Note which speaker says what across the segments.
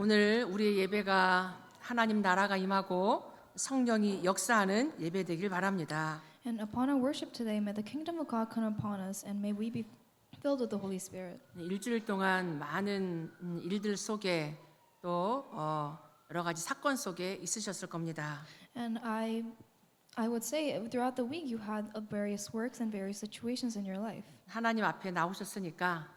Speaker 1: 오늘 우리의 예배가 하나님 나라가 임하고 성령이 역사하는 예배 되길 바랍니다.
Speaker 2: And upon our worship today, may the kingdom of God come upon us, and may we be filled with the Holy Spirit.
Speaker 1: 일주일 동안 많은 일들 속에 또 여러 가지 사건 속에 있으셨을 겁니다.
Speaker 2: And I would say throughout the week you had various works and various situations in your life.
Speaker 1: 하나님 앞에 나오셨으니까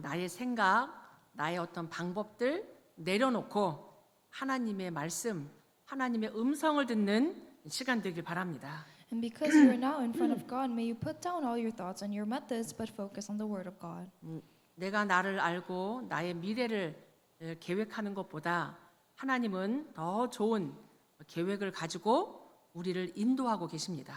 Speaker 1: 나의 생각, 나의 어떤 방법들 내려놓고 하나님의 말씀, 하나님의 음성을 듣는 시간 되길 바랍니다.
Speaker 2: And because you are now in front of God, may you put down all your thoughts and your methods, but focus on the Word of God.
Speaker 1: 내가 나를 알고 나의 미래를 계획하는 것보다 하나님은 더 좋은 계획을 가지고 우리를 인도하고 계십니다.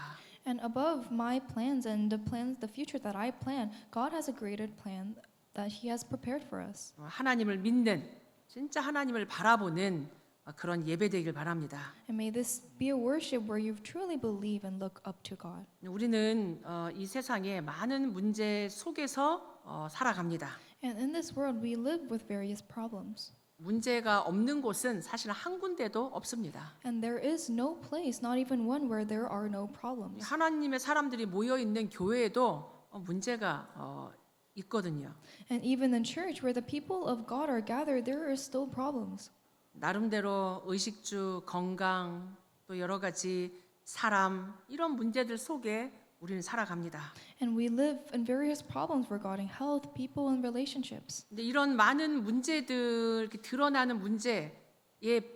Speaker 2: And above my plans and the future that I plan, God has a greater plan that He has prepared for us.
Speaker 1: 하나님을 믿는 진짜 하나님을 바라보는 그런 예배 되길 바랍니다.
Speaker 2: And may this be a worship where you truly believe and look up to God.
Speaker 1: 우리는 이 세상에 많은 문제 속에서 살아갑니다.
Speaker 2: And in this world, we live with various problems.
Speaker 1: 문제가 없는 곳은 사실 한 군데도 없습니다.
Speaker 2: And there is no place, not even one, where there are no problems.
Speaker 1: 하나님의 사람들이 모여 있는 교회에도 문제가 있거든요.
Speaker 2: And even in church, where the people of God are gathered, there are still problems.
Speaker 1: 나름대로 의식주, 건강, 또 여러 가지 사람 이런 문제들 속에 우리는 살아갑니다.
Speaker 2: And we live in various problems regarding health, people, and relationships.
Speaker 1: 근데 이런 많은 문제들, 이렇게 드러나는 문제에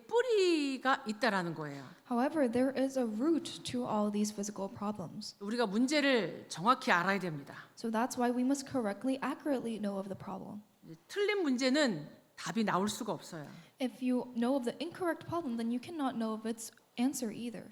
Speaker 1: 뿌리가 있다라는 거예요.
Speaker 2: However, there is a root to all these physical problems.
Speaker 1: 우리가 문제를 정확히 알아야 됩니다.
Speaker 2: So that's why we must correctly, accurately know of the problem.
Speaker 1: 틀린 문제는 답이 나올 수가 없어요.
Speaker 2: If you know of the incorrect problem, then you cannot know of its answer either.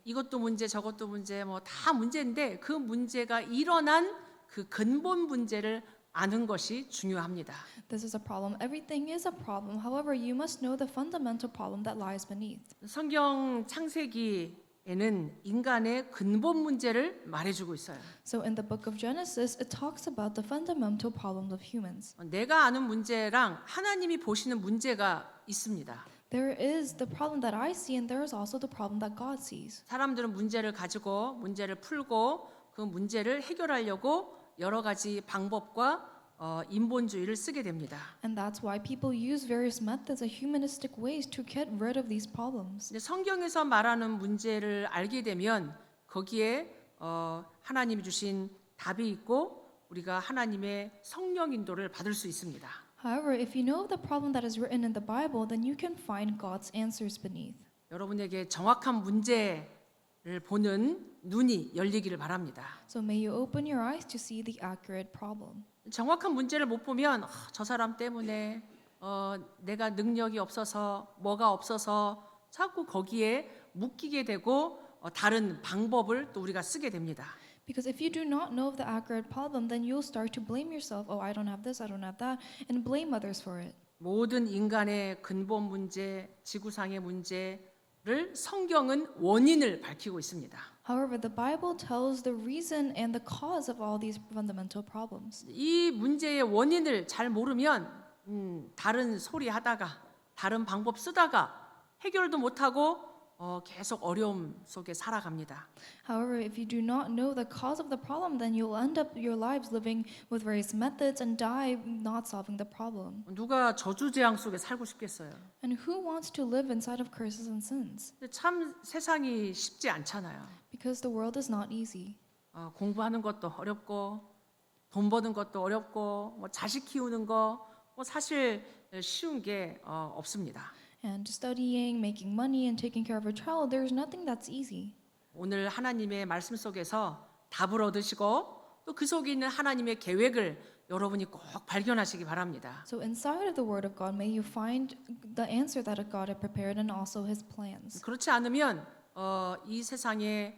Speaker 1: 이것도 문제, 저것도 문제, 뭐 다 문제인데 그 문제가 일어난 그 근본 문제를 아는 것이 중요합니다.
Speaker 2: This is a problem. Everything is a problem. However, you must know the fundamental problem that lies beneath.
Speaker 1: 성경 창세기에는 인간의 근본 문제를 말해주고 있어요.
Speaker 2: So in the book of Genesis, it talks about the fundamental problems of humans.
Speaker 1: 내가 아는 문제랑 하나님이 보시는 문제가 있습니다.
Speaker 2: There is the problem that I see, and there is also the problem that God sees.
Speaker 1: 사람들은 문제를 가지고 문제를 풀고 그 문제를 해결하려고 여러 가지 방법과 인본주의를 쓰게 됩니다.
Speaker 2: And that's why people use various methods and humanistic ways to get rid of these problems.
Speaker 1: 근데 성경에서 말하는 문제를 알게 되면 거기에 하나님이 주신 답이 있고 우리가 하나님의 성령 인도를 받을 수 있습니다.
Speaker 2: However, if you know the problem that is written in the Bible, then you can find God's answers beneath.
Speaker 1: 여러분에게 정확한 문제를 보는 눈이 열리기를 바랍니다.
Speaker 2: So may you open your eyes to see the accurate problem.
Speaker 1: 정확한 문제를 못 보면 저 사람 때문에 내가 능력이 없어서 뭐가 없어서 자꾸 거기에 묶이게 되고 다른 방법을 또 우리가 쓰게 됩니다.
Speaker 2: Because if you do not know of the accurate problem, then you'll start to blame yourself. Oh, I don't have this, I don't have that, and blame others for it.
Speaker 1: 모든 인간의 근본 문제, 지구상의 문제를 성경은 원인을 밝히고 있습니다.
Speaker 2: However, the Bible tells the reason and the cause of all these fundamental problems.
Speaker 1: 이 문제의 원인을 잘 모르면 다른 소리 하다가 다른 방법 쓰다가 해결도 못하고 계속 어려움 속에 살아갑니다.
Speaker 2: However, if you do not know the cause of the problem, then you'll end up your lives living with various methods and die not solving the problem.
Speaker 1: 누가 저주재앙 속에 살고 싶겠어요?
Speaker 2: And who wants to live inside of curses and sins?
Speaker 1: 근데 참 세상이 쉽지 않잖아요.
Speaker 2: Because the world is not easy.
Speaker 1: 공부하는 것도 어렵고 돈 버는 것도 어렵고 뭐 자식 키우는 거 뭐 사실 쉬운 게 없습니다.
Speaker 2: And studying, making money, and taking care of a child, there's nothing that's easy.
Speaker 1: 오늘 하나님의 말씀 속에서 답을 얻으시고 또 그 속에 있는 하나님의 계획을 여러분이 꼭 발견하시기 바랍니다.
Speaker 2: So inside of the Word of God, may you find the answer that God had prepared and also His plans.
Speaker 1: 그렇지 않으면 이 세상의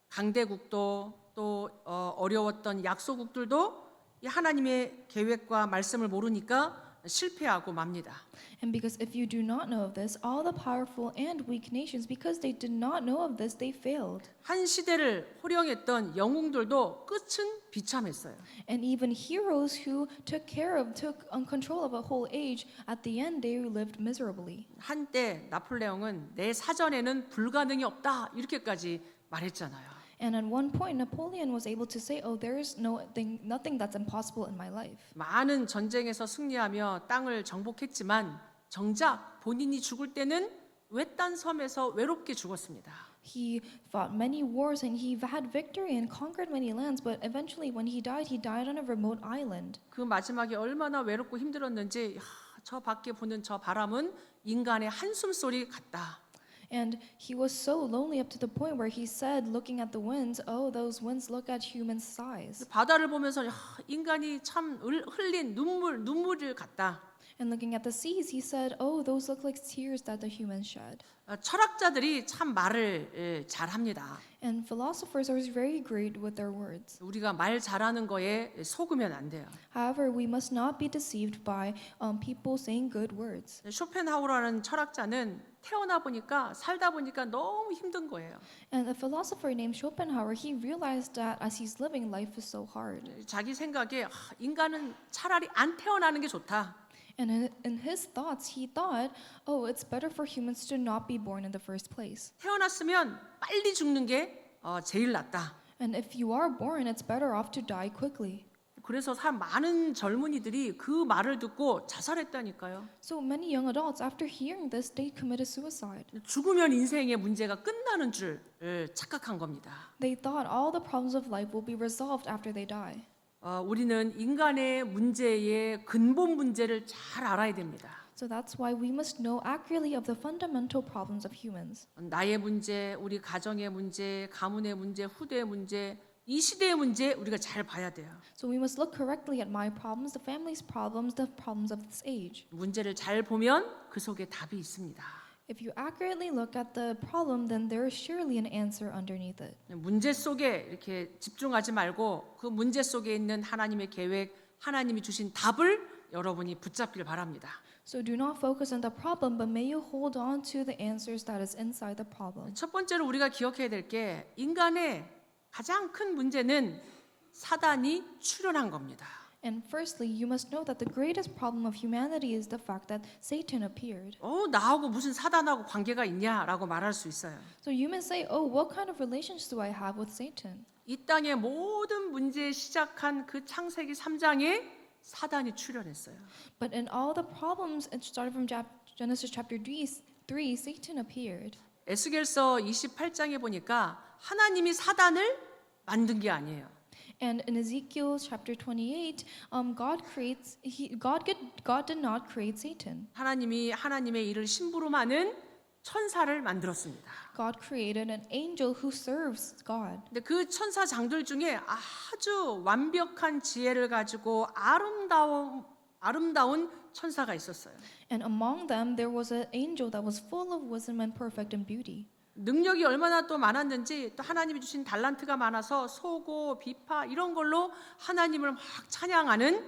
Speaker 1: 강대국도 또 어려웠던 약소국들도 이 하나님의 계획과 말씀을 모르니까 실패하고 맙니다.
Speaker 2: And because if you do not know of this, all the powerful and weak nations, because they did not know of this, they failed.
Speaker 1: 한 시대를 호령했던 영웅들도 끝은 비참했어요.
Speaker 2: And even heroes who took on control of a whole age, at the end they lived miserably.
Speaker 1: 한때 나폴레옹은 내 사전에는 불가능이 없다 이렇게까지 말했잖아요.
Speaker 2: And at one point, Napoleon was able to say, "Oh, there is nothing that's impossible in my life."
Speaker 1: 많은 전쟁에서 승리하며 땅을 정복했지만 정작 본인이 죽을 때는 외딴 섬에서 외롭게 죽었습니다.
Speaker 2: He fought many wars and he had victory and conquered many lands, but eventually when he died on a remote island.
Speaker 1: 그 마지막에 얼마나 외롭고 힘들었는지 저 밖에 부는 저 바람은 인간의 한숨 소리 같다.
Speaker 2: And he was so lonely up to the point where he said, looking at the winds, "Oh, those winds look at human sighs."
Speaker 1: 바다를 보면서 인간이 참 흘린 눈물을 같다.
Speaker 2: And looking at the seas, he said, "Oh, those look like tears that the humans shed."
Speaker 1: 철학자들이 참 말을 잘합니다.
Speaker 2: And philosophers are very great with their words.
Speaker 1: 우리가 말 잘하는 거에 속으면 안 돼요.
Speaker 2: However, we must not be deceived by people saying good words.
Speaker 1: 쇼펜하우어라는 철학자는 태어나 보니까 살다 보니까 너무 힘든 거예요.
Speaker 2: And a philosopher named Schopenhauer, he realized that as he's living, life is so hard.
Speaker 1: 자기 생각에 인간은 차라리 안 태어나는 게 좋다.
Speaker 2: And in his thoughts, he thought, "Oh, it's better for humans to not be born in the first place.
Speaker 1: 태어났으면 빨리 죽는 게 제일 낫다.
Speaker 2: And if you are born, it's better off to die quickly."
Speaker 1: 그래서 많은 젊은이들이 그 말을 듣고 자살했다니까요.
Speaker 2: So many young adults, after hearing this, they committed suicide.
Speaker 1: 죽으면 인생의 문제가 끝나는 줄 착각한 겁니다.
Speaker 2: They thought all the problems of life will be resolved after they die.
Speaker 1: 우리는 인간의 문제의 근본 문제를 잘 알아야 됩니다.
Speaker 2: So that's why we must know accurately of the fundamental problems of humans.
Speaker 1: 나의 문제, 우리 가정의 문제, 가문의 문제, 후대의 문제, 이 시대의 문제 우리가 잘 봐야 돼요.
Speaker 2: So we must look correctly at my problems, the family's problems, the problems of this age.
Speaker 1: 문제를 잘 보면 그 속에 답이 있습니다.
Speaker 2: If you accurately look at the problem, then there is surely an answer underneath it.
Speaker 1: 문제 속에 이렇게 집중하지 말고 그 문제 속에 있는 하나님의 계획, 하나님이 주신 답을 여러분이 붙잡길 바랍니다.
Speaker 2: So do not focus on the problem, but may you hold on to the answers that is inside the problem.
Speaker 1: 첫 번째로 우리가 기억해야 될 게 인간의 가장 큰 문제는 사단이 출현한 겁니다.
Speaker 2: And firstly, you must know that the greatest problem of humanity is the fact that Satan appeared.
Speaker 1: 나하고 무슨 사단하고 관계가 있냐라고 말할 수 있어요.
Speaker 2: So you may say, "Oh, what kind of relations do I have with Satan?"
Speaker 1: 이 땅의 모든 문제 시작한 그 창세기 3장에 사단이 출현했어요.
Speaker 2: But in all the problems, it started from Genesis chapter 3, Satan appeared.
Speaker 1: 에스겔서 28장에 보니까 하나님이 사단을 만든 게 아니에요.
Speaker 2: And in Ezekiel chapter 28, God did not create Satan.
Speaker 1: 하나님이 하나님의 일을 심부름하는 천사를 만들었습니다.
Speaker 2: God created an angel who serves God.
Speaker 1: 근데 그 천사장들 중에 아주 완벽한 지혜를 가지고 아름다운 천사가 있었어요.
Speaker 2: And among them, there was an angel that was full of wisdom and perfect in beauty.
Speaker 1: 능력이 얼마나 또 많았는지 또 하나님이 주신 달란트가 많아서 소고, 비파 이런 걸로 하나님을 막 찬양하는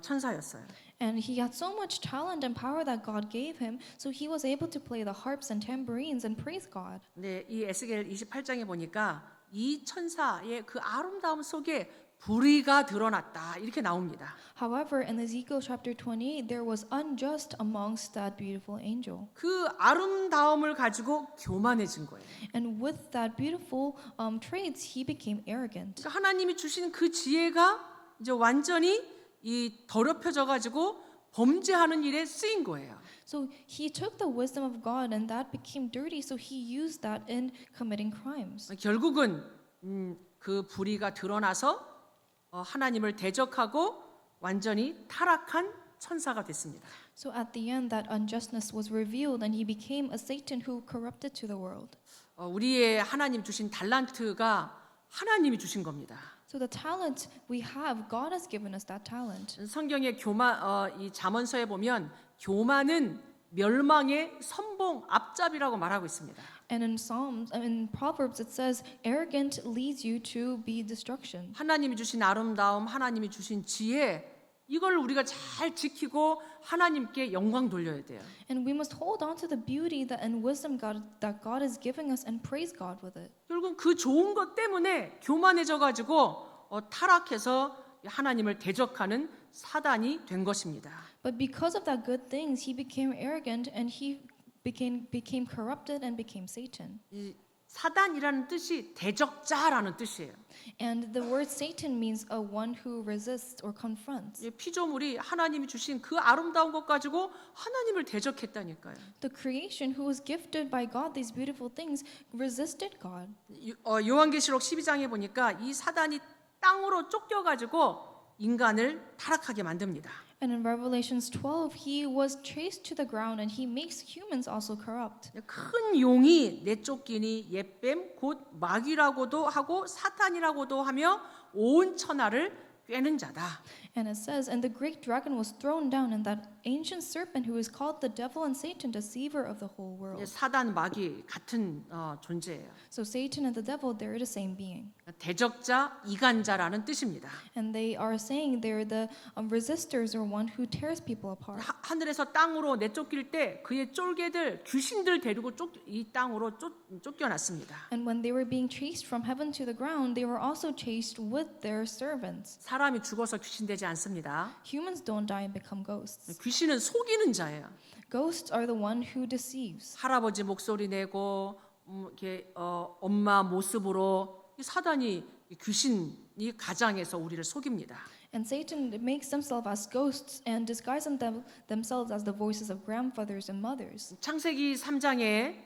Speaker 1: 천사였어요.
Speaker 2: And he had so much talent and power that God gave him, so he was able to play the harps and tambourines and praise God.
Speaker 1: 네, 이 에스겔 28장에 보니까 이 천사의 그 아름다움 속에 불의가 드러났다 이렇게 나옵니다.
Speaker 2: However, in Ezekiel chapter 28, there was unjust amongst that beautiful angel.
Speaker 1: 그 아름다움을 가지고 교만해진 거예요.
Speaker 2: And with that beautiful traits, he became arrogant.
Speaker 1: 그러니까 하나님이 주신 그 지혜가 이제 완전히 이 더럽혀져 가지고 범죄하는 일에 쓰인 거예요.
Speaker 2: So he took the wisdom of God and that became dirty, so he used that in committing crimes.
Speaker 1: 결국은 그 불의가 드러나서 하나님을 대적하고 완전히 타락한 천사가 됐습니다.
Speaker 2: So at the end, that unjustness was revealed, and he became a Satan who corrupted to the world.
Speaker 1: 우리의 하나님 주신 달란트가 하나님이 주신 겁니다.
Speaker 2: So the talent we have, God has given us that talent.
Speaker 1: 성경의 이 잠언서에 보면 교만은 멸망의 선봉 앞잡이라고 말하고 있습니다.
Speaker 2: And in Proverbs, it says, "Arrogant leads you to be destruction."
Speaker 1: 하나님이 주신 아름다움, 하나님이 주신 지혜 이걸 우리가 잘 지키고 하나님께 영광 돌려야 돼요.
Speaker 2: And we must hold on to the beauty and wisdom that God is giving us and praise God with it.
Speaker 1: 결국은 그 좋은 것 때문에 교만해져 가지고 타락해서 하나님을 대적하는 사단이 된 것입니다.
Speaker 2: But because of that good things, he became arrogant and he became corrupted and became Satan.
Speaker 1: 이 사단이라는 뜻이 대적자라는 뜻이에요.
Speaker 2: And the word Satan means a one who resists or confronts.
Speaker 1: 이 피조물이 하나님이 주신 그 아름다운 것 가지고 하나님을 대적했다니까요.
Speaker 2: The creation who was gifted by God these beautiful things resisted God.
Speaker 1: 요한계시록 12장에 보니까 이 사단이 땅으로 쫓겨가지고 인간을 타락하게 만듭니다.
Speaker 2: And in Revelations 12, he was chased to the ground and he makes humans also corrupt.
Speaker 1: 큰 용이 내쫓기니 옛뱀 곧 마귀라고도 하고 사탄이라고도 하며 온 천하를 꿰는 자다.
Speaker 2: And it says, and the great dragon was thrown down, and that ancient serpent who is called the devil and Satan, deceiver of the whole world.
Speaker 1: 사단 마귀 같은 존재예요.
Speaker 2: So Satan and the devil, they're the same being.
Speaker 1: 대적자, 이간자라는 뜻입니다.
Speaker 2: And they are saying they're the resistors or one who tears people apart.
Speaker 1: 하늘에서 땅으로 내쫓길 때 그의 쫄개들, 귀신들 데리고 이 땅으로 쫓겨났습니다.
Speaker 2: And when they were being chased from heaven to the ground, they were also chased with their servants.
Speaker 1: 사람이 죽어서 귀신 되지 않습니다.
Speaker 2: Humans don't die and become ghosts.
Speaker 1: 귀신은 속이는 자예요.
Speaker 2: Ghosts are the one who deceives.
Speaker 1: 할아버지 목소리 내고 이렇게 엄마 모습으로 이 사단이 귀신이 가장해서 우리를 속입니다.
Speaker 2: And Satan makes themselves as ghosts and disguise themselves as the voices of grandfathers and mothers.
Speaker 1: 창세기 3장에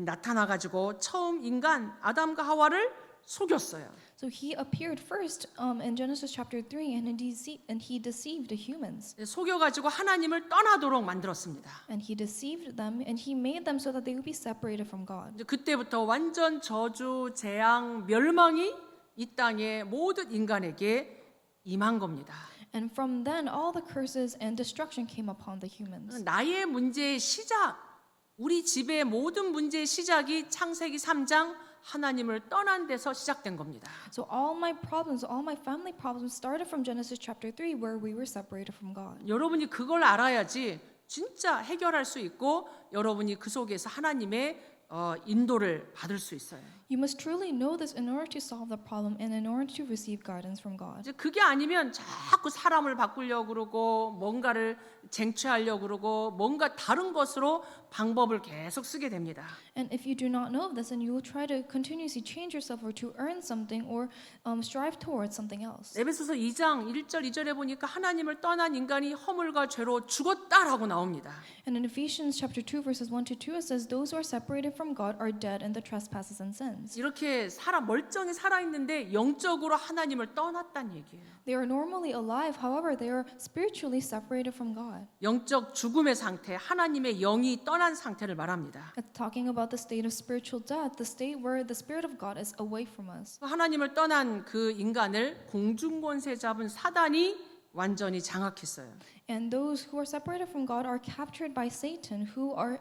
Speaker 1: 나타나 가지고 처음 인간 아담과 하와를 속였어요.
Speaker 2: So he appeared first in Genesis chapter 3 and he deceived the humans.
Speaker 1: 속여 가지고 하나님을 떠나도록 만들었습니다.
Speaker 2: And he deceived them and he made them so that they would be separated from God.
Speaker 1: 이제 그때부터 완전 저주, 재앙, 멸망이 이 땅의 모든 인간에게 임한 겁니다.
Speaker 2: And from then all the curses and destruction came upon the humans.
Speaker 1: 나의 문제의 시작, 우리 집의 모든 문제의 시작이 창세기 3장 하나님을 떠난 데서 시작된 겁니다.
Speaker 2: So all my problems, all my family problems started from Genesis chapter 3 where we were separated from God.
Speaker 1: 여러분이 그걸 알아야지 진짜 해결할 수 있고 여러분이 그 속에서 하나님의 인도를 받을 수 있어요.
Speaker 2: You must truly know this in order to solve the problem and in order to receive guidance from God.
Speaker 1: 이제 그게 아니면 자꾸 사람을 바꾸려고 그러고 뭔가를 쟁취하려고 그러고 뭔가 다른 것으로 방법을 계속 쓰게 됩니다.
Speaker 2: And if you do not know this, then you will try to continuously change yourself or to earn something or strive towards something else.
Speaker 1: 에베소서 2장 1절 2절에 보니까 하나님을 떠난 인간이 허물과 죄로 죽었다라고 나옵니다.
Speaker 2: And in Ephesians chapter 2 verses 1 to 2 it says those who are separated from God are dead in the trespasses and sins.
Speaker 1: 이렇게 멀쩡히 살아 있는데 영적으로 하나님을 떠났다는 얘기예요.
Speaker 2: They are normally alive, however they are spiritually separated from God.
Speaker 1: 영적 죽음의 상태, 하나님의 영이 떠난 상태를 말합니다.
Speaker 2: It's talking about the state of spiritual death, the state where the spirit of God is away from us.
Speaker 1: 하나님을 떠난 그 인간을 공중권세 잡은 사단이 완전히 장악했어요.
Speaker 2: And those who are separated from God are captured by Satan, who are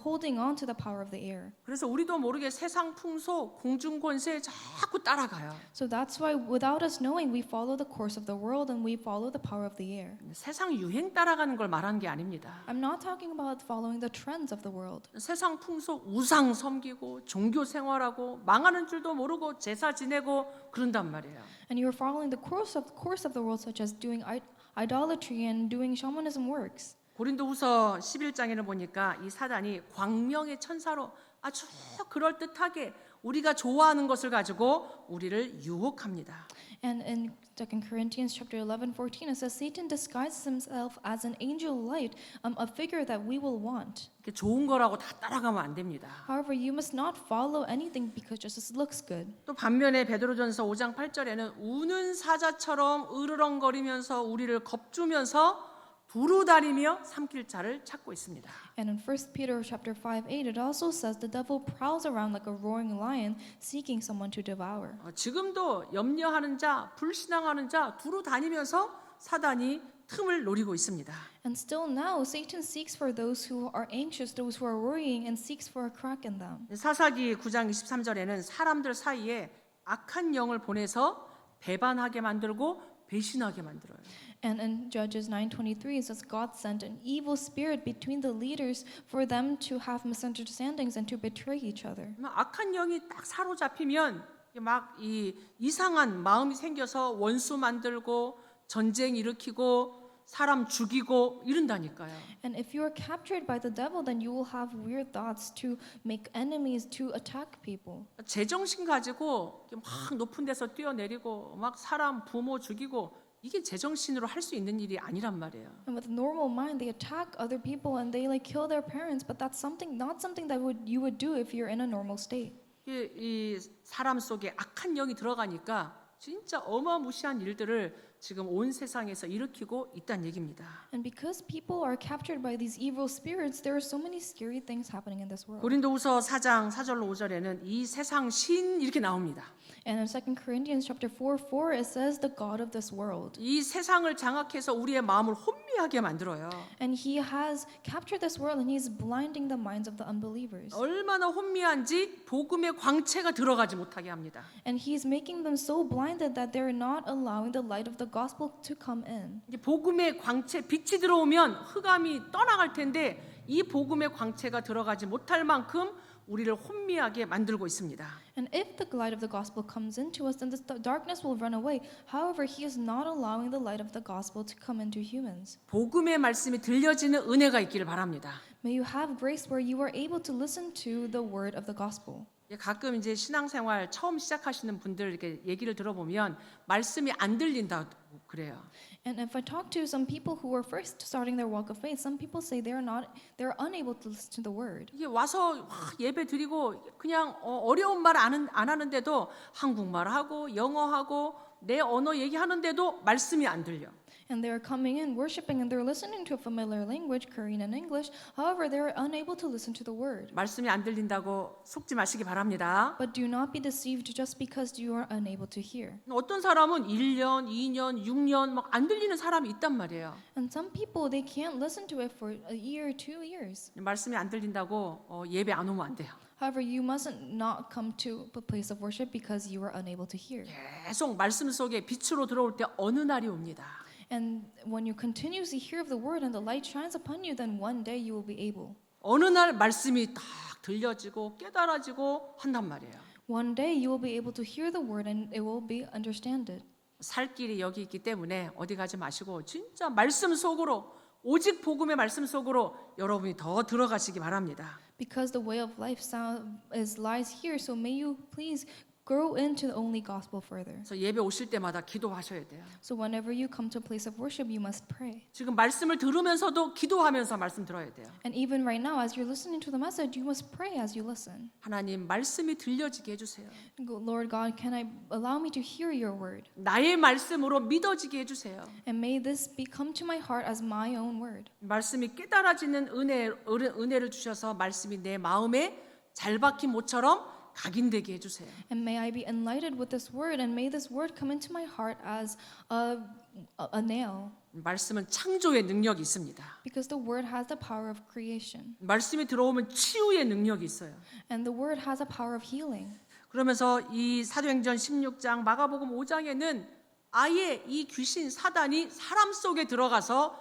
Speaker 2: holding on to the power of the air.
Speaker 1: 그래서 우리도 모르게 세상 풍속, 공중권세에 자꾸 따라가요.
Speaker 2: So that's why without us knowing we follow the course of the world and we follow the power of the air.
Speaker 1: 세상 유행 따라가는 걸 말하는 게 아닙니다.
Speaker 2: I'm not talking about following the trends of the world.
Speaker 1: 세상 풍속 우상 섬기고 종교 생활하고 망하는 줄도 모르고 제사 지내고 그런단 말이에요.
Speaker 2: And you're following the course of the world such as doing idolatry and doing shamanism works.
Speaker 1: 고린도후서 11장에는 보니까 이 사단이 광명의 천사로 아주 그럴듯하게 우리가 좋아하는 것을 가지고 우리를 유혹합니다.
Speaker 2: And in 2 Corinthians chapter 11:14 it says Satan disguises himself as an angel light, a figure that we will want.
Speaker 1: 좋은 거라고 다 따라가면 안 됩니다.
Speaker 2: However, you must not follow anything because just it looks good.
Speaker 1: 또 반면에 베드로전서 5장 8절에는 우는 사자처럼 으르렁거리면서 우리를 겁주면서 두루다니며 삼킬 자를 찾고 있습니다.
Speaker 2: And in 1 Peter chapter 5:8 it also says the devil prowls around like a roaring lion seeking someone to devour.
Speaker 1: 지금도 염려하는 자, 불신앙하는 자 두루다니면서 사단이 틈을 노리고 있습니다.
Speaker 2: And still now Satan seeks for those who are anxious, those who are worrying and seeks for a crack in them.
Speaker 1: 사사기 9장 23절에는 사람들 사이에 악한 영을 보내서 배반하게 만들고 배신하게 만들어요.
Speaker 2: And in Judges 9:23 it says God sent an evil spirit between the leaders for them to have misunderstandings and to betray each other.
Speaker 1: 막 악한 영이 딱 사로잡히면 막 이 이상한 마음이 생겨서 원수 만들고 전쟁 일으키고 사람 죽이고 이런다니까요.
Speaker 2: And if you are captured by the devil, then you will have weird thoughts to make enemies, to attack people.
Speaker 1: 제정신 가지고 막 높은 데서 뛰어내리고 막 사람 부모 죽이고 이게 제정신으로 할 수 있는 일이 아니란 말이에요.
Speaker 2: And with a normal mind, they attack other people and they like kill their parents. But that's not something that you would do if you're in a normal state.
Speaker 1: 이 사람 속에 악한 영이 들어가니까 진짜 어마무시한 일들을 지금 온 세상에서 일으키고 있다는 얘기입니다.
Speaker 2: And because people are captured by these evil spirits, there are so many scary things happening in this world.
Speaker 1: 고린도후서 4장 4절로 5절에는 이 세상 신 이렇게 나옵니다.
Speaker 2: And in 2 Corinthians chapter 4:4 it says the God of this world.
Speaker 1: 이 세상을 장악해서 우리의 마음을 혼미하게 만들어요.
Speaker 2: And he has captured this world and he's blinding the minds of the unbelievers.
Speaker 1: 얼마나 혼미한지 복음의 광채가 들어가지 못하게 합니다.
Speaker 2: And he's making them so blinded that they're not allowing the light of the gospel to come in.
Speaker 1: 이제 복음의 광채 빛이 들어오면 흑암이 떠나갈 텐데 이 복음의 광채가 들어가지 못할 만큼 우리를 혼미하게 만들고 있습니다.
Speaker 2: And if the light of the gospel comes into us, then the darkness will run away. However, he is not allowing the light of the gospel to come into humans.
Speaker 1: 복음의 말씀이 들려지는 은혜가 있기를 바랍니다.
Speaker 2: May you have grace where you are able to listen to the word of the gospel.
Speaker 1: 가끔 이제 신앙생활 처음 시작하시는 분들 이렇게 얘기를 들어보면 말씀이 안 들린다고 그래요.
Speaker 2: And if I talk to some people who are first starting their walk of faith, some people say they're unable to listen to the word.
Speaker 1: 이게 와서 예배 드리고 그냥 어려운 말 안 하는데도 한국말 하고 영어 하고 내 언어 얘기하는데도 말씀이 안 들려.
Speaker 2: And they're coming in, worshiping, and they're listening to a familiar language, Korean and English. However, they're unable to listen to the word.
Speaker 1: 말씀이 안 들린다고 속지 마시기 바랍니다.
Speaker 2: But do not be deceived just because you are unable to hear.
Speaker 1: 어떤 사람은 1년, 2년, 6년 막 안 들리는 사람이 있단 말이에요.
Speaker 2: And some people, they can't listen to it for a year, 2 years.
Speaker 1: 말씀이 안 들린다고 예배 안 오면 안 돼요.
Speaker 2: However, you mustn't not come to a place of worship because you are unable to hear.
Speaker 1: 계속 말씀 속에 빛으로 들어올 때 어느 날이 옵니다.
Speaker 2: And when you continuously hear of the word and the light shines upon you, then one day you will be able.
Speaker 1: 어느 날 말씀이 딱 들려지고 깨달아지고 한단 말이에요.
Speaker 2: One day you will be able to hear the word and it will be understood.
Speaker 1: 살 길이 여기 있기 때문에 어디 가지 마시고 진짜 말씀 속으로 오직 복음의 말씀 속으로 여러분이 더 들어가시기 바랍니다.
Speaker 2: Because the way of life lies here, so may you please grow into the only gospel further.
Speaker 1: 그래서 예배 오실 때마다 기도하셔야 돼요.
Speaker 2: So whenever you come to a place of worship, you must pray.
Speaker 1: 지금 말씀을 들으면서도 기도하면서 말씀 들어야 돼요.
Speaker 2: And even right now, as you're listening to the message, you must pray as you listen.
Speaker 1: 하나님 말씀이 들려지게 해주세요.
Speaker 2: Lord God, can I allow me to hear your word?
Speaker 1: 나의 말씀으로 믿어지게 해주세요.
Speaker 2: And may this come to my heart as my own word.
Speaker 1: 말씀이 깨달아지는 은혜를 주셔서 말씀이 내 마음에 잘 박힌 못처럼 각인되게 해주세요.
Speaker 2: And may I be enlightened with this word, and may this word come into my heart as a nail.
Speaker 1: 말씀은 창조의 능력이 있습니다.
Speaker 2: Because the word has the power of creation.
Speaker 1: 말씀이 들어오면 치유의 능력이 있어요.
Speaker 2: And the word has a power of healing.
Speaker 1: 그러면서 이 사도행전 16장 마가복음 5장에는 아예 이 귀신 사단이 사람 속에 들어가서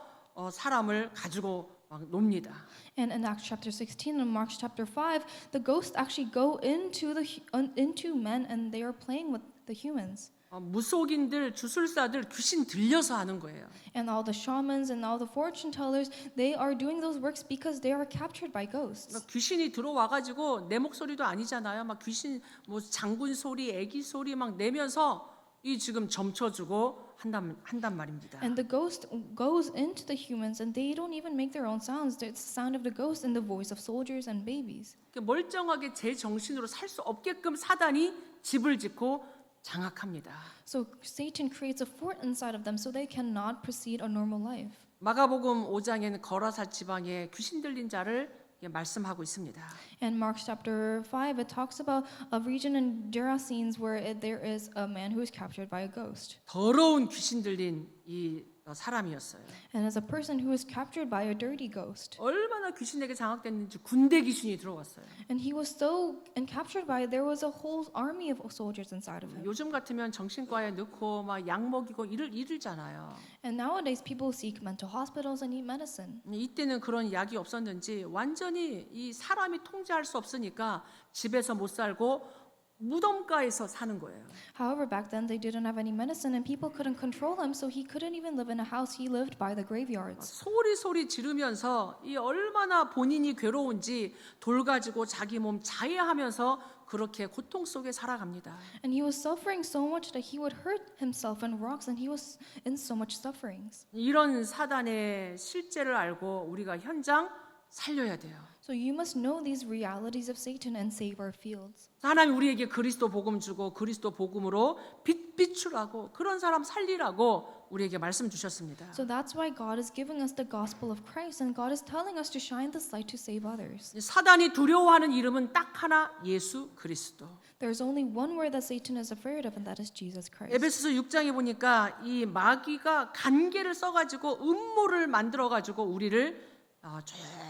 Speaker 1: 사람을 가지고 막 놉니다.
Speaker 2: And in Acts chapter 16 and Mark chapter 5, the ghosts actually go into men and they are playing with the humans.
Speaker 1: 무속인들, 주술사들 귀신 들려서 하는 거예요.
Speaker 2: And all the shamans and all the fortune tellers, they are doing those works because they are captured by ghosts.
Speaker 1: 그러니까 귀신이 들어와 가지고 내 목소리도 아니잖아요. 막 귀신 뭐 장군 소리, 애기 소리 막 내면서 이 지금 점쳐주고 한단 말입니다.
Speaker 2: And the ghost goes into the humans and they don't even make their own sounds. It's the sound of the ghost and the voice of soldiers and babies.
Speaker 1: 멀쩡하게 제 정신으로 살 수 없게끔 사단이 집을 짓고 장악합니다.
Speaker 2: So Satan creates a fort inside of them so they cannot proceed a normal life.
Speaker 1: 마가복음 5장에는 거라사 지방에 귀신 들린 자를 말씀하고 있습니다.
Speaker 2: And Mark chapter 5 it talks about a region in Gerasenes where there is a man who is captured by a ghost.
Speaker 1: 더러운 귀신 들린 이 사람이었어요.
Speaker 2: And as a person who was captured by a dirty ghost.
Speaker 1: 얼마나 귀신에게 장악됐는지 군대 귀신이 들어왔어요.
Speaker 2: And he was so captured by it, there was a whole army of soldiers inside of him.
Speaker 1: 요즘 같으면 정신과에 넣고 막 약 먹이고 이러잖아요.
Speaker 2: And nowadays people seek mental hospitals and eat medicine.
Speaker 1: 이때는 그런 약이 없었는지 완전히 이 사람이 통제할 수 없으니까 집에서 못 살고 무덤가에서 사는 거예요.
Speaker 2: However, back then they didn't have any medicine and people couldn't control him, so he couldn't even live in a house. He lived by the graveyards.
Speaker 1: 소리 지르면서 이 얼마나 본인이 괴로운지 돌 가지고 자기 몸 자해하면서 그렇게 고통 속에 살아갑니다.
Speaker 2: And he was suffering so much that he would hurt himself on rocks, and he was in so much sufferings.
Speaker 1: 이런 사단의 실제를 알고 우리가 현장 살려야 돼요.
Speaker 2: So you must know these realities of Satan and save our fields.
Speaker 1: 하나님 우리에게 그리스도 복음 주고 그리스도 복음으로 비추라고 그런 사람 살리라고 우리에게 말씀 주셨습니다.
Speaker 2: So that's why God is giving us the gospel of Christ, and God is telling us to shine this light to save others.
Speaker 1: 사단이 두려워하는 이름은 딱 하나, 예수 그리스도.
Speaker 2: There's only one word that Satan is afraid of, and that is Jesus Christ.
Speaker 1: 에베소서 6장에 보니까 이 마귀가 간계를 써가지고 음모를 만들어가지고 우리를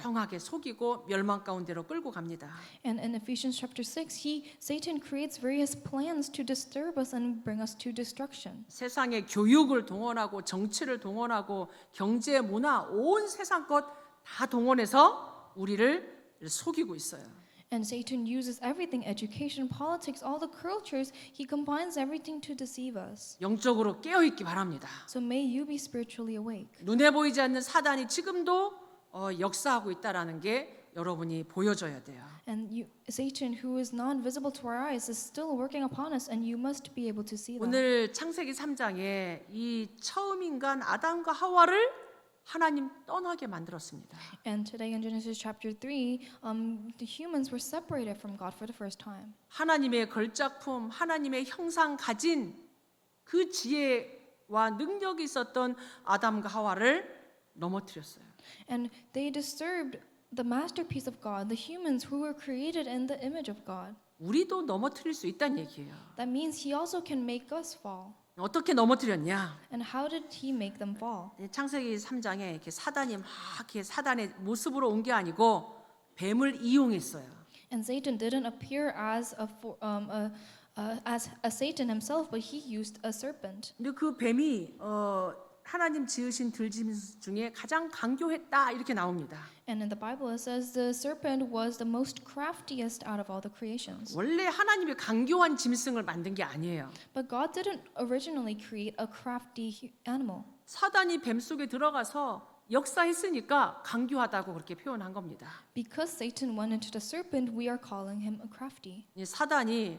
Speaker 1: 조용하게 속이고 멸망 가운데로 끌고 갑니다.
Speaker 2: And in Ephesians chapter 6, Satan creates various plans to disturb us and bring us to destruction.
Speaker 1: 세상의 교육을 동원하고 정치를 동원하고 경제, 문화, 온 세상 것 다 동원해서 우리를 속이고 있어요.
Speaker 2: And Satan uses everything, education, politics, all the cultures. He combines everything to deceive us.
Speaker 1: 영적으로 깨어 있기 바랍니다.
Speaker 2: So may you be spiritually awake.
Speaker 1: 눈에 보이지 않는 사단이 지금도 역사하고 있다라는 게 여러분이 보여줘야 돼요.
Speaker 2: And Satan, who is non-visible to our eyes, is still working upon us, and you must be able to see that.
Speaker 1: 오늘 창세기 3장에 이 처음 인간 아담과 하와를 하나님 떠나게 만들었습니다.
Speaker 2: And today in Genesis chapter 3, the humans were separated from God for the first time.
Speaker 1: 하나님의 걸작품, 하나님의 형상 가진 그 지혜와 능력이 있었던 아담과 하와를 넘어뜨렸어요.
Speaker 2: And they disturbed the masterpiece of God, the humans who were created in the image of God.
Speaker 1: 우리도 넘어뜨릴 수 있다는 얘기예요.
Speaker 2: That means He also can make us fall.
Speaker 1: 어떻게 넘어뜨렸냐?
Speaker 2: And how did He make them fall?
Speaker 1: 창세기 3장에 이렇게 사단이 막 이렇게 사단의 모습으로 온 게 아니고 뱀을 이용했어요.
Speaker 2: And Satan didn't appear as a Satan himself, but he used a serpent.
Speaker 1: 근데 그 뱀이 하나님 지으신 들짐승 중에 가장 강교했다 이렇게 나옵니다.
Speaker 2: And in the Bible it says the serpent was the most craftiest out of all the creations.
Speaker 1: 원래 하나님이 강교한 짐승을 만든 게 아니에요.
Speaker 2: But God didn't originally create a crafty animal.
Speaker 1: 사단이 뱀 속에 들어가서 역사했으니까 강교하다고 그렇게 표현한 겁니다.
Speaker 2: Because Satan went into the serpent, we are calling him a crafty.
Speaker 1: 이 사단이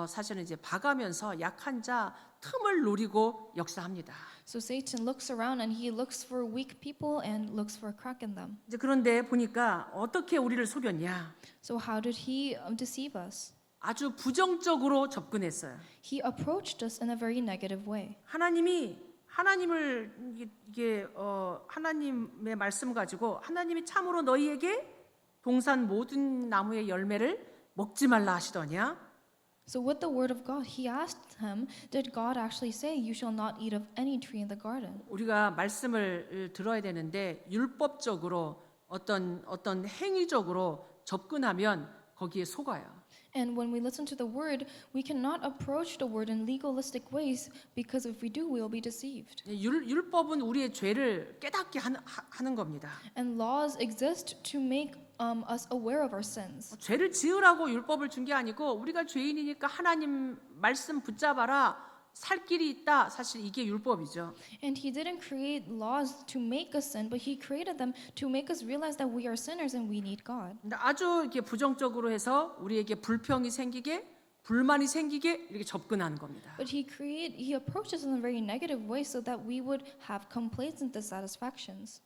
Speaker 1: 사실은 이제 봐가면서 약한 자 틈을 노리고 역사합니다.
Speaker 2: So Satan looks around and he looks for weak people and looks for a crack in them.
Speaker 1: 이제 그런데 보니까 어떻게 우리를 속였냐?
Speaker 2: So how did he deceive us?
Speaker 1: 아주 부정적으로 접근했어요.
Speaker 2: He approached us in a very negative way.
Speaker 1: 하나님을 하나님의 말씀 가지고 하나님이 참으로 너희에게 동산 모든 나무의 열매를 먹지 말라 하시더냐?
Speaker 2: So with the word of God, he asked him, did God actually say, you shall not eat of any tree in the garden?
Speaker 1: 우리가 말씀을 들어야 되는데 율법적으로 어떤 행위적으로 접근하면 거기에 속아요.
Speaker 2: And when we listen to the word, we cannot approach the word in legalistic ways because if we do, we will be deceived.
Speaker 1: 율법은 우리의 죄를 깨닫게 하는 겁니다.
Speaker 2: And laws exist to make us aware of our sins.
Speaker 1: 죄를 지으라고 율법을 준 게 아니고 우리가 죄인이니까 하나님 말씀 붙잡아라. 살 길이 있다. 사실 이게 율법이죠.
Speaker 2: And he didn't create laws to make us sin, but he created them to make us realize that we are sinners and we need God.
Speaker 1: 근데 아주 이렇게 부정적으로 해서 우리에게 불평이 생기게, 불만이 생기게 이렇게 접근하는 겁니다.
Speaker 2: But he approached us in a very negative way so that we would have complaints and dissatisfactions.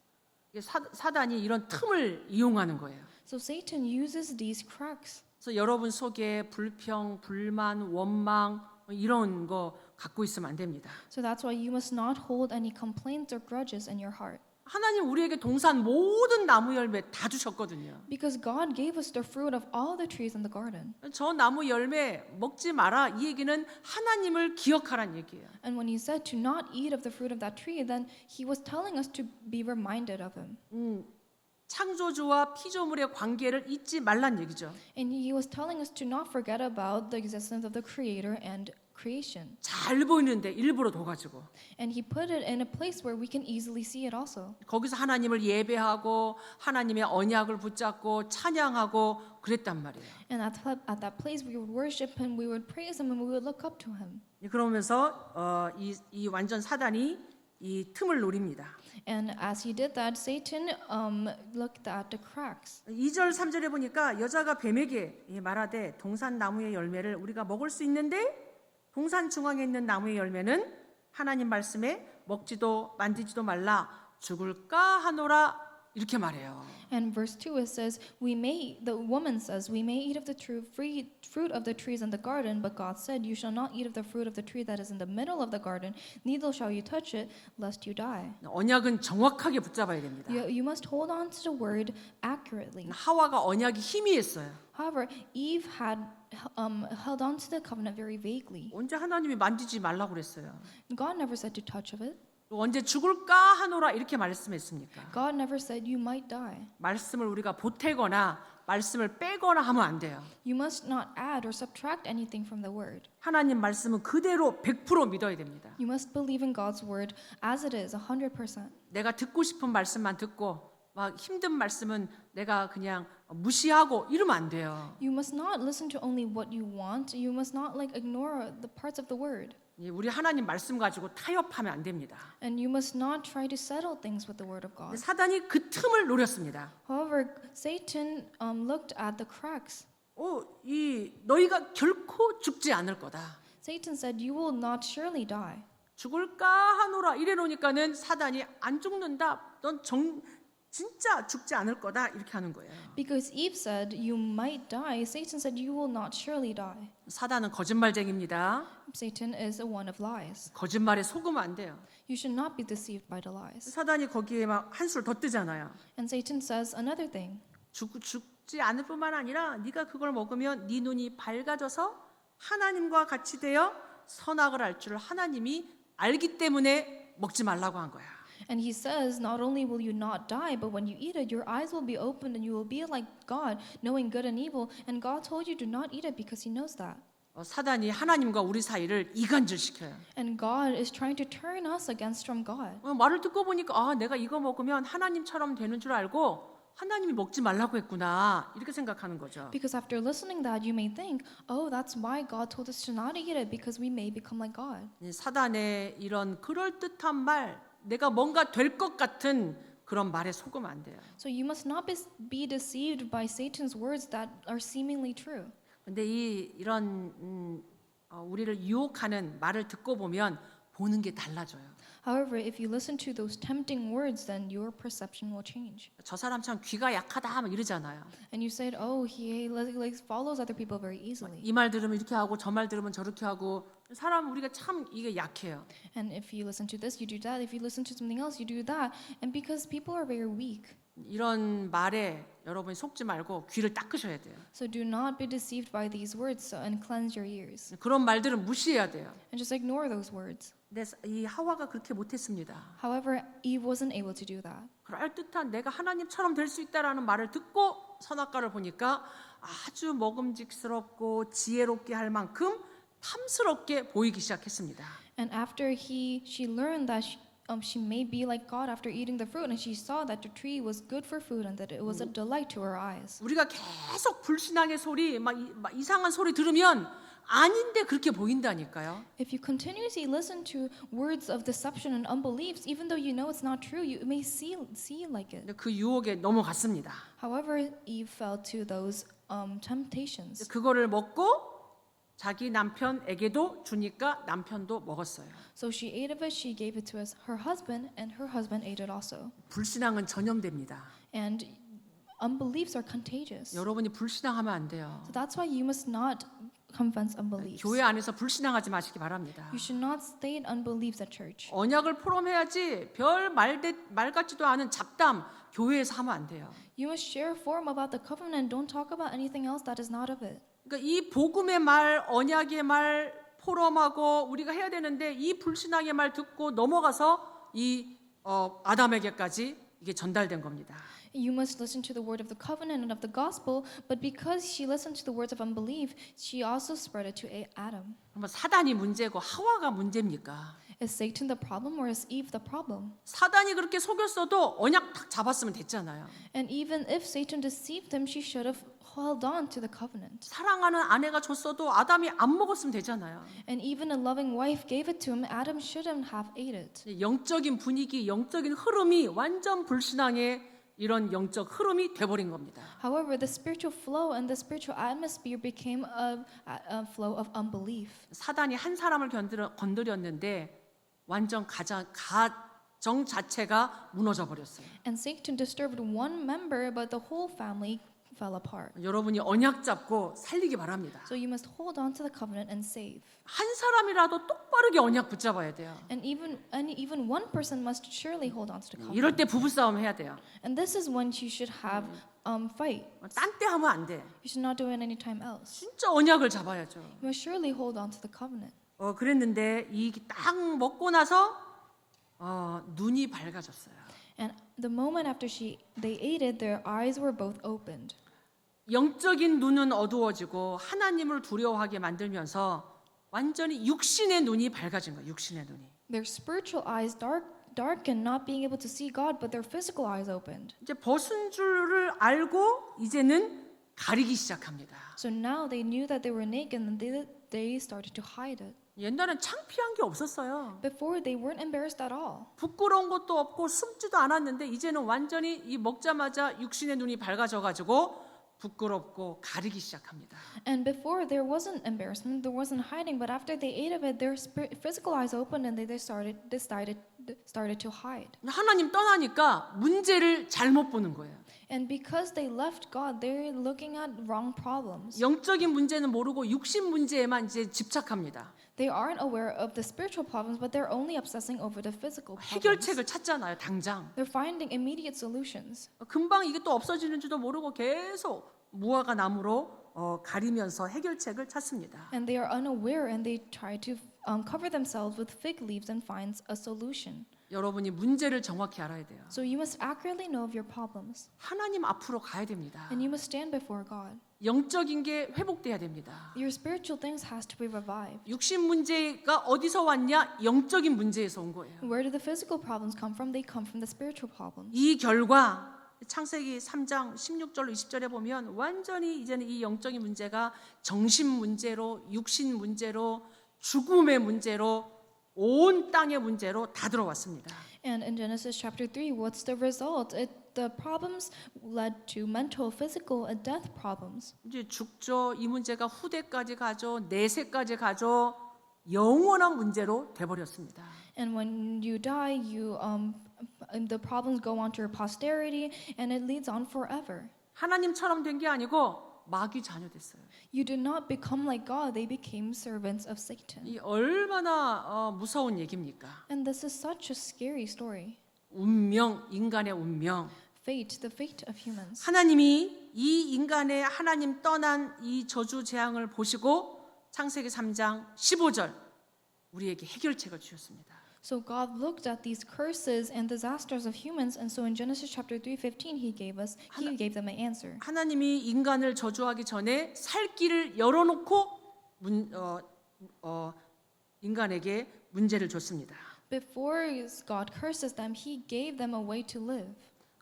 Speaker 1: 사단이 이런 틈을 이용하는 거예요.
Speaker 2: So Satan uses these cracks.
Speaker 1: 그래서 여러분 속에 불평, 불만, 원망 이런 거 갖고 있으면 안 됩니다.
Speaker 2: So that's why you must not hold any complaints or grudges in your heart.
Speaker 1: 하나님 우리에게 동산 모든 나무 열매 다 주셨거든요.
Speaker 2: Because God gave us the fruit of all the trees in the garden.
Speaker 1: 저 나무 열매 먹지 마라 이 얘기는 하나님을 기억하란 얘기예요.
Speaker 2: And when he said to not eat of the fruit of that tree, then he was telling us to be reminded of him.
Speaker 1: 창조주와 피조물의 관계를 잊지 말란 얘기죠.
Speaker 2: And he was telling us to not forget about the existence of the creator and creation.
Speaker 1: 잘 보이는데 일부러 둬가지고
Speaker 2: And he put it in a place where we can easily see it also.
Speaker 1: 거기서 하나님을 예배하고 하나님의 언약을 붙잡고 찬양하고 그랬단 말이에요.
Speaker 2: And at that place we would worship him, we would praise him, and we would look up to him.
Speaker 1: 그러면서 이 완전 사단이 이 틈을 노립니다.
Speaker 2: And as he did that, Satan looked at the cracks.
Speaker 1: 2절 3절에 보니까 여자가 뱀에게 말하되 동산 나무의 열매를 우리가 먹을 수 있는데 동산 중앙에 있는 나무의 열매는 하나님 말씀에 먹지도 만지지도 말라 죽을까 하노라 이렇게 말해요.
Speaker 2: And verse 2 it says, the woman says, we may eat of the fruit of the trees in the garden, but God said, you shall not eat of the fruit of the tree that is in the middle of the garden, neither shall you touch it, lest you die.
Speaker 1: 언약은 정확하게 붙잡아야 됩니다.
Speaker 2: You must hold on to the word accurately.
Speaker 1: 하와가 언약이 희미했어요.
Speaker 2: However, Eve had held on to the covenant very vaguely.
Speaker 1: 언제 하나님이 만지지 말라고 그랬어요.
Speaker 2: God never said to touch of it.
Speaker 1: 또 언제 죽을까 하노라 이렇게 말씀했습니까?
Speaker 2: God never said you might die.
Speaker 1: 말씀을 우리가 보태거나 말씀을 빼거나 하면 안 돼요.
Speaker 2: You must not add or subtract anything from the word.
Speaker 1: 하나님 말씀은 그대로 100% 믿어야 됩니다.
Speaker 2: You must believe in God's word as it is, 100%.
Speaker 1: 내가 듣고 싶은 말씀만 듣고 막 힘든 말씀은 내가 그냥 무시하고 이러면 안 돼요.
Speaker 2: You must not listen to only what you want. You must not ignore the parts of the word.
Speaker 1: 우리 하나님 말씀 가지고 타협하면 안 됩니다.
Speaker 2: And you must not try to settle things with the word of God.
Speaker 1: 사단이 그 틈을 노렸습니다.
Speaker 2: However, Satan looked at the cracks.
Speaker 1: 너희가 결코 죽지 않을 거다.
Speaker 2: Satan said, you will not surely die.
Speaker 1: 죽을까 하노라 이래 놓으니까는 사단이 안 죽는다. 넌 진짜 죽지 않을 거다 이렇게 하는 거예요.
Speaker 2: Because Eve said, you might die, Satan said, you will not surely die.
Speaker 1: 사단은 거짓말쟁이입니다.
Speaker 2: Satan is a one of lies.
Speaker 1: 거짓말에 속으면 안 돼요.
Speaker 2: You should not be deceived by the lies.
Speaker 1: 사단이 거기에 막 한술 더 뜨잖아요.
Speaker 2: And Satan says another thing.
Speaker 1: 죽지 않을 뿐만 아니라 네가 그걸 먹으면 네 눈이 밝아져서 하나님과 같이 되어 선악을 알 줄 하나님이 알기 때문에 먹지 말라고 한 거야.
Speaker 2: And he says, not only will you not die, but when you eat it, your eyes will be opened and you will be like God, knowing good and evil. And God told you to not eat it because he knows that.
Speaker 1: 사단이 하나님과 우리 사이를 이간질시켜요.
Speaker 2: And God is trying to turn us against from God.
Speaker 1: 말을 듣고 보니까 내가 이거 먹으면 하나님처럼 되는 줄 알고 하나님이 먹지 말라고 했구나 이렇게 생각하는 거죠.
Speaker 2: Because after listening that, you may think, oh, that's why God told us to not eat it, because we may become like God.
Speaker 1: 사단의 이런 그럴듯한 말, 내가 뭔가 될 것 같은 그런 말에 속으면 안 돼요.
Speaker 2: So you must not be deceived by Satan's words that are seemingly true.
Speaker 1: 근데 이런 우리를 유혹하는 말을 듣고 보면 보는 게 달라져요.
Speaker 2: However, if you listen to those tempting words, then your perception will change.
Speaker 1: 저 사람 참 귀가 약하다 막 이러잖아요.
Speaker 2: And you said, oh, he follows other people very easily.
Speaker 1: 이 말 들으면 이렇게 하고 저 말 들으면 저렇게 하고 사람 우리가 참 이게 약해요.
Speaker 2: And if you listen to this, you do that. If you listen to something else, you do that. And because people are very weak.
Speaker 1: 이런 말에 여러분이 속지 말고 귀를 닦으셔야 돼요.
Speaker 2: So do not be deceived by these words and cleanse your ears.
Speaker 1: 그런 말들은 무시해야 돼요.
Speaker 2: And just ignore those words.
Speaker 1: 근데 이 하와가 그렇게 못했습니다.
Speaker 2: However, Eve wasn't able to do that.
Speaker 1: 그럴듯한 내가 하나님처럼 될 수 있다라는 말을 듣고 선악과를 보니까 아주 먹음직스럽고 지혜롭게 할 만큼 탐스럽게 보이기 시작했습니다.
Speaker 2: And after she learned that she may be like God after eating the fruit, and she saw that the tree was good for food and that it was a delight to her eyes.
Speaker 1: 우리가 계속 불신앙의 소리, 막 이상한 소리 들으면 아닌데 그렇게 보인다니까요.
Speaker 2: If you continuously listen to words of deception and unbeliefs, even though you know it's not true, you may see like it.
Speaker 1: 근데 그 유혹에 넘어갔습니다.
Speaker 2: However, Eve fell to those temptations.
Speaker 1: 그거를 먹고 자기 남편에게도 주니까 남편도 먹었어요.
Speaker 2: So she ate of it, she gave it to her husband, and her husband ate it also.
Speaker 1: 불신앙은 전염됩니다.
Speaker 2: And unbeliefs are contagious.
Speaker 1: 여러분이 불신앙하면 안 돼요.
Speaker 2: So that's why you must not confess unbeliefs.
Speaker 1: 교회 안에서 불신앙하지 마시기 바랍니다.
Speaker 2: You should not state unbeliefs at church.
Speaker 1: 언약을 포럼해야지 별 말 같지도 않은 잡담 교회에서 하면 안 돼요.
Speaker 2: You must share form about the covenant. Don't talk about anything else that is not of it.
Speaker 1: 그러니까 이 복음의 말, 언약의 말 포럼하고 우리가 해야 되는데 이 불신앙의 말 듣고 넘어가서 이 아담에게까지 이게 전달된 겁니다.
Speaker 2: You must listen to the word of the covenant and of the gospel, but because she listened to the words of unbelief, she also spread it to Adam.
Speaker 1: 그러면 사단이 문제고 하와가 문제입니까?
Speaker 2: Is Satan the problem or is Eve the problem?
Speaker 1: 사단이 그렇게 속였어도 언약 딱 잡았으면 됐잖아요.
Speaker 2: And even if Satan deceived them, she should have held on to the covenant.
Speaker 1: 사랑하는 아내가 줬어도 아담이 안 먹었으면 되잖아요.
Speaker 2: And even a loving wife gave it to him, Adam shouldn't have ate it.
Speaker 1: 영적인 분위기, 영적인 흐름이 완전 불신앙의 이런 영적 흐름이 돼버린 겁니다.
Speaker 2: However, the spiritual flow and the spiritual atmosphere became a flow of unbelief.
Speaker 1: 사단이 한 사람을 건드렸는데 완전 가정 자체가 무너져 버렸어요.
Speaker 2: And Satan disturbed one member, but the whole family fell apart.
Speaker 1: 여러분이 언약 잡고 살리기 바랍니다.
Speaker 2: So you must hold on to the covenant and save.
Speaker 1: 한 사람이라도 똑바르게 언약 붙잡아야 돼요.
Speaker 2: And even one person must surely hold on to the covenant.
Speaker 1: 이럴 때 부부싸움 해야 돼요.
Speaker 2: And this is when you should have fight.
Speaker 1: 딴 때 하면 안 돼.
Speaker 2: You should not do it anytime else.
Speaker 1: 진짜 언약을 잡아야죠.
Speaker 2: You must surely hold on to the covenant.
Speaker 1: 그랬는데 이 딱 먹고 나서 눈이 밝아졌어요.
Speaker 2: And the moment after they ate it, their eyes were both opened.
Speaker 1: 영적인 눈은 어두워지고 하나님을 두려워하게 만들면서 완전히 육신의 눈이 밝아진 거예요. 육신의 눈이.
Speaker 2: Their spiritual eyes darkened, not being able to see God, but their physical eyes opened.
Speaker 1: 이제 벗은 줄을 알고 이제는 가리기 시작합니다.
Speaker 2: So now they knew that they were naked, and they started to hide it.
Speaker 1: 옛날엔 창피한 게 없었어요.
Speaker 2: Before they weren't embarrassed at all.
Speaker 1: 부끄러운 것도 없고 숨지도 않았는데 이제는 완전히 이 먹자마자 육신의 눈이 밝아져가지고 부끄럽고 가리기 시작합니다.
Speaker 2: And before there wasn't embarrassment, there wasn't hiding, but after they ate of it, their physical eyes opened and they started to hide.
Speaker 1: 하나님 떠나니까 문제를 잘못 보는 거예요.
Speaker 2: And because they left God, they're looking at wrong problems.
Speaker 1: 영적인 문제는 모르고 육신 문제에만 이제 집착합니다.
Speaker 2: They aren't aware of the spiritual problems, but they're only obsessing over the physical problems.
Speaker 1: 해결책을 찾잖아요, 당장.
Speaker 2: They're finding immediate solutions.
Speaker 1: 금방 이게 또 없어지는지도 모르고 계속 무화과 나무로 가리면서 해결책을 찾습니다.
Speaker 2: And they are unaware and they try to cover themselves with fig leaves and find a solution.
Speaker 1: 여러분이 문제를 정확히 알아야 돼요.
Speaker 2: So you must accurately know of your problems.
Speaker 1: 하나님 앞으로 가야 됩니다.
Speaker 2: And you must stand before God.
Speaker 1: 영적인 게 회복돼야 됩니다.
Speaker 2: Your spiritual things has to be revived.
Speaker 1: 육신 문제가 어디서 왔냐? 영적인 문제에서 온 거예요.
Speaker 2: Where do the physical problems come from? They come from the spiritual problems.
Speaker 1: 이 결과 창세기 3장 16절로 20절에 보면 완전히 이제는 이 영적인 문제가 정신 문제로 육신 문제로 죽음의 문제로 온 땅의 문제로 다 들어왔습니다.
Speaker 2: And in Genesis chapter 3, what's the result? The problems led to mental, physical, and death problems.
Speaker 1: 이제 죽죠. 이 문제가 후대까지 가죠. 내세까지 가죠. 영원한 문제로 돼 버렸습니다.
Speaker 2: And when you die, the problems go on to your posterity, and it leads on forever.
Speaker 1: 하나님처럼 된 게 아니고 마귀 자녀 됐어요.
Speaker 2: You did not become like God; they became servants of Satan.
Speaker 1: 이 얼마나 무서운 얘기입니까?
Speaker 2: And this is such a scary story.
Speaker 1: 운명, 인간의 운명.
Speaker 2: Fate, the fate of humans.
Speaker 1: 하나님이 이 인간의 하나님 떠난 이 저주 재앙을 보시고 창세기 3장 15절 우리에게 해결책을 주셨습니다.
Speaker 2: So God looked at these curses and disasters of humans, and so in Genesis chapter 3:15, He gave them an answer.
Speaker 1: 하나님이 인간을 저주하기 전에 살 길을 열어놓고 인간에게 문제를 줬습니다.
Speaker 2: Before God curses them, He gave them a way to live.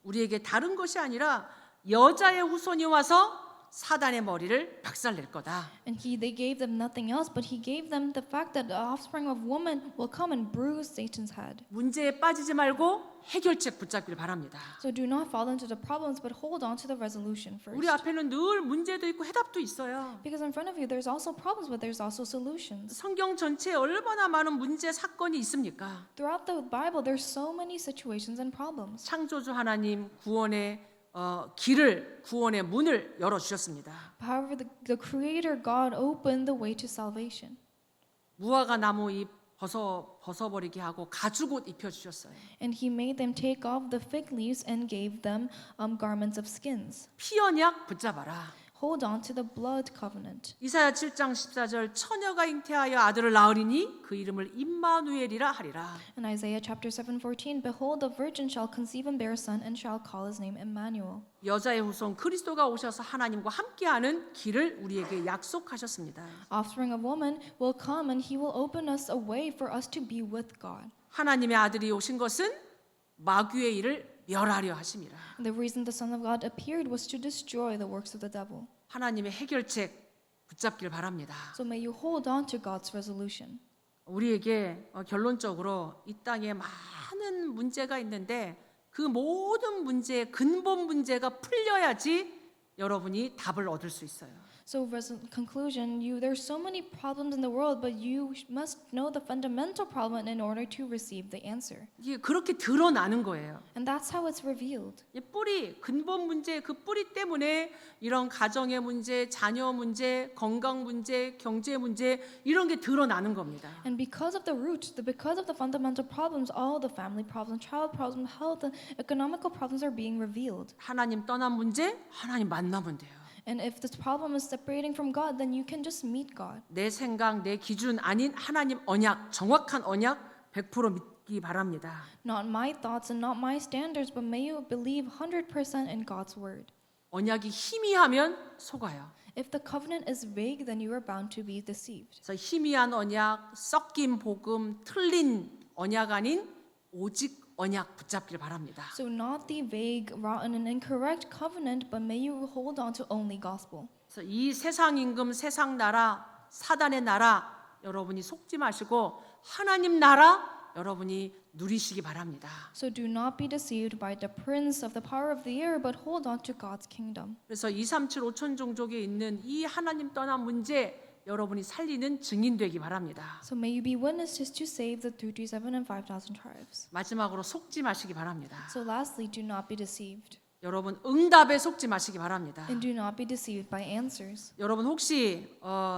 Speaker 1: 우리에게 다른 것이 아니라 여자의 후손이 와서 사단의 머리를 박살낼 거다.
Speaker 2: And they gave them nothing else, but He gave them the fact that the offspring of woman will come and bruise Satan's head.
Speaker 1: 문제에 빠지지 말고 해결책 붙잡길 바랍니다.
Speaker 2: So do not fall into the problems, but hold on to the resolution first.
Speaker 1: 우리 앞에는 늘 문제도 있고 해답도 있어요.
Speaker 2: Because in front of you, there's also problems, but there's also solutions.
Speaker 1: 성경 전체에 얼마나 많은 문제 사건이 있습니까?
Speaker 2: Throughout the Bible, there's so many situations and problems.
Speaker 1: 창조주 하나님 구원의 길을 구원의 문을 열어 주셨습니다.
Speaker 2: However, the Creator God opened the way to salvation.
Speaker 1: 무화과 나무 잎 벗어버리게 하고 가죽옷 입혀 주셨어요.
Speaker 2: And He made them take off the fig leaves and gave them garments of skins.
Speaker 1: 피 언약 붙잡아라.
Speaker 2: Hold on to the blood covenant.
Speaker 1: 이사야 7장 14절 처녀가 잉태하여 아들을 낳으리니 그 이름을 임마누엘이라 하리라.
Speaker 2: In Isaiah chapter 7:14, behold, the virgin shall conceive and bear a son, and shall call his name Emmanuel.
Speaker 1: 여자의 후손 그리스도가 오셔서 하나님과 함께하는 길을 우리에게 약속하셨습니다.
Speaker 2: Offspring of woman will come, and he will open us a way for us to be with God.
Speaker 1: 하나님의 아들이 오신 것은 마귀의 일을 멸하려 하심이라.
Speaker 2: The reason the Son of God appeared was to destroy the works of the devil.
Speaker 1: 하나님의 해결책 붙잡길 바랍니다.
Speaker 2: So may you hold on to God's resolution.
Speaker 1: 우리에게 결론적으로 이 땅에 많은 문제가 있는데 그 모든 문제의 근본 문제가 풀려야지 여러분이 답을 얻을 수 있어요.
Speaker 2: So conclusion, there's so many problems in the world, but you must know the fundamental problem in order to receive the answer.
Speaker 1: 이게 그렇게 드러나는 거예요.
Speaker 2: And that's how it's revealed.
Speaker 1: 이 뿌리, 근본 문제, 그 뿌리 때문에 이런 가정의 문제, 자녀 문제, 건강 문제, 경제 문제 이런 게 드러나는 겁니다.
Speaker 2: And because of the root, because of the fundamental problems, all the family problems, child problems, health, and economical problems are being revealed.
Speaker 1: 하나님 떠난 문제, 하나님 만나면 돼요.
Speaker 2: And if this problem is separating from God, then you can just meet God.
Speaker 1: 내 생각, 내 기준 아닌 하나님 언약, 정확한 언약 100% 믿기 바랍니다.
Speaker 2: Not my thoughts and not my standards, but may you believe 100% in God's word.
Speaker 1: 언약이 희미하면 속아요.
Speaker 2: If the covenant is vague, then you are bound to be deceived.
Speaker 1: 그래서 희미한 언약, 섞인 복음, 틀린 언약 아닌 오직 언약 붙잡길 바랍니다.
Speaker 2: So not the vague, rotten, and incorrect covenant, but may you hold on to only gospel.
Speaker 1: 그래서 이 세상 임금, 세상 나라, 사단의 나라 여러분이 속지 마시고 하나님 나라 여러분이 누리시기 바랍니다.
Speaker 2: So do not be deceived by the prince of the power of the air, but hold on to God's kingdom.
Speaker 1: 그래서 237 5천 종족에 있는 이 하나님 떠난 문제 여러분이 살리는 증인 되기 바랍니다.
Speaker 2: So may you be witnesses to save the 337 and 5,000 tribes.
Speaker 1: 마지막으로 속지 마시기 바랍니다.
Speaker 2: So lastly, do not be deceived.
Speaker 1: 여러분 응답에 속지 마시기 바랍니다.
Speaker 2: And do not be deceived by answers.
Speaker 1: 여러분 혹시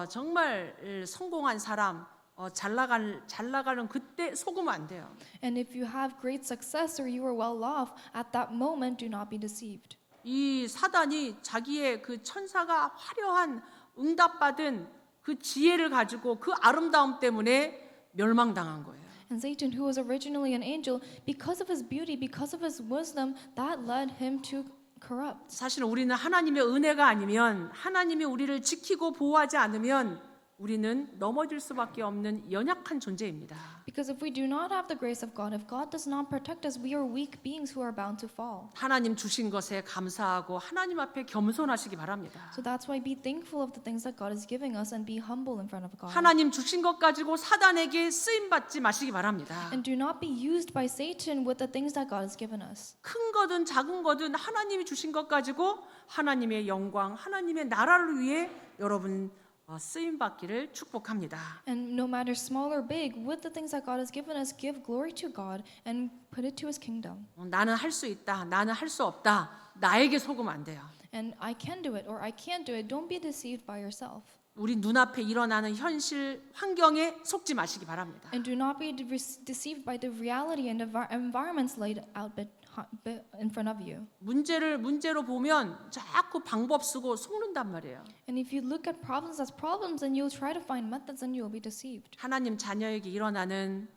Speaker 1: 정말 성공한 사람 잘 나가는 그때 속으면 안 돼요.
Speaker 2: And if you have great success or you are well off, at that moment do not be deceived.
Speaker 1: 이 사단이 자기의 그 천사가 화려한 응답받은 그 지혜를 가지고 그 아름다움 때문에 멸망당한 거예요.
Speaker 2: And Satan, who was originally an angel, because of his beauty, because of his wisdom, that led him to corrupt.
Speaker 1: 사실 우리는 하나님의 은혜가 아니면 하나님이 우리를 지키고 보호하지 않으면 우리는 넘어질 수밖에 없는 연약한 존재입니다.
Speaker 2: Because if we do not have the grace of God, if God does not protect us, we are weak beings who are bound to fall.
Speaker 1: 하나님 주신 것에 감사하고 하나님 앞에 겸손하시기 바랍니다.
Speaker 2: So that's why be thankful of the things that God is giving us and be humble in front of God.
Speaker 1: 하나님 주신 것 가지고 사단에게 쓰임 받지 마시기 바랍니다.
Speaker 2: And do not be used by Satan with the things that God has given us.
Speaker 1: 큰 거든 작은 거든 하나님이 주신 것 가지고 하나님의 영광, 하나님의 나라를 위해 여러분 쓰임 받기를 축복합니다.
Speaker 2: And no matter small or big, with the things that God has given us, give glory to God and put it to His kingdom.
Speaker 1: 나는 할 수 있다, 나는 할 수 없다, 나에게 속으면 안 돼요.
Speaker 2: And I can do it or I can't do it. Don't be deceived by yourself.
Speaker 1: 우리 눈앞에 일어나는 현실 환경에 속지 마시기 바랍니다.
Speaker 2: And do not be deceived by the reality and environments laid out in front of you.
Speaker 1: 문제로 보면 자꾸 방법 쓰고 속는단 말이에요.
Speaker 2: And if you look at problems as problems, then you'll try to find methods and you'll be deceived.
Speaker 1: 하나님 자녀에게 일어나는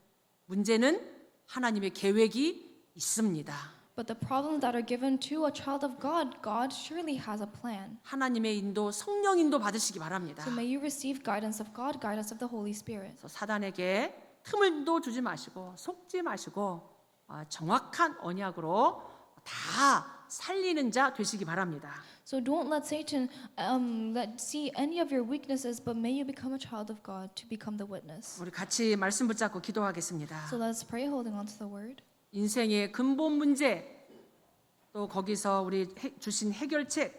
Speaker 1: 문제는 하나님의 계획이 있습니다.
Speaker 2: But the problems that are given to a child of God, God surely has a plan.
Speaker 1: 하나님의 인도, 성령 인도 받으시기 바랍니다.
Speaker 2: So may you receive guidance of God, guidance of the Holy Spirit.
Speaker 1: 그래서 사단에게 틈을도 주지 마시고 속지 마시고 정확한 언약으로 다 살리는 자 되시기 바랍니다.
Speaker 2: So don't let Satan see any of your weaknesses, but may you become a child of God to become the witness.
Speaker 1: 우리 같이 말씀 붙잡고 기도하겠습니다.
Speaker 2: So let's pray holding on to the word.
Speaker 1: 인생의 근본 문제 또 거기서 우리 주신 해결책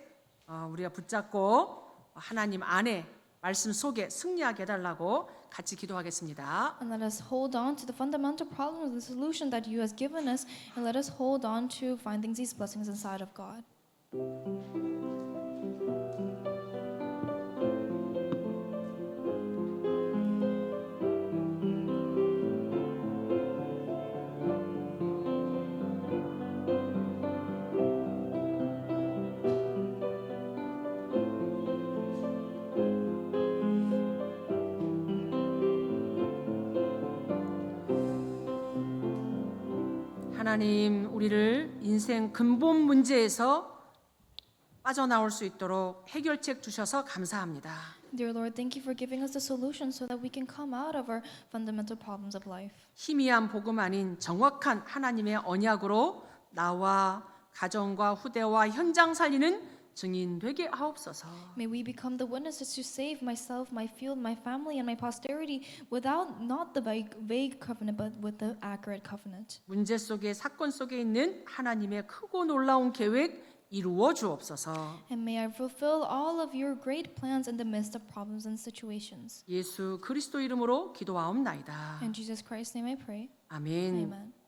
Speaker 1: 우리가 붙잡고 하나님 안에 말씀 속에 승리하게 해달라고 같이 기도하겠습니다.
Speaker 2: And let us hold on to the fundamental problem, the solution that you has given us, and let us hold on to finding these blessings inside of God.
Speaker 1: 하나님, 우리를 인생 근본 문제에서 빠져나올 수 있도록 해결책 주셔서 감사합니다.
Speaker 2: Dear Lord, thank you for giving us the solution so that we can come out of our fundamental problems of life.
Speaker 1: 희미한 복음 아닌 정확한 하나님의 언약으로 나와 가정과 후대와 현장 살리는 증인 되게 하옵소서.
Speaker 2: May we become the witnesses to save myself, my field, my family, and my posterity without not the vague covenant, but with the accurate covenant.
Speaker 1: 문제 속에 사건 속에 있는 하나님의 크고 놀라운 계획 이루어 주옵소서.
Speaker 2: And may I fulfill all of your great plans in the midst of problems and situations.
Speaker 1: 예수 그리스도 이름으로 기도하옵나이다.
Speaker 2: In Jesus Christ's name I pray.
Speaker 1: 아멘.
Speaker 2: Amen.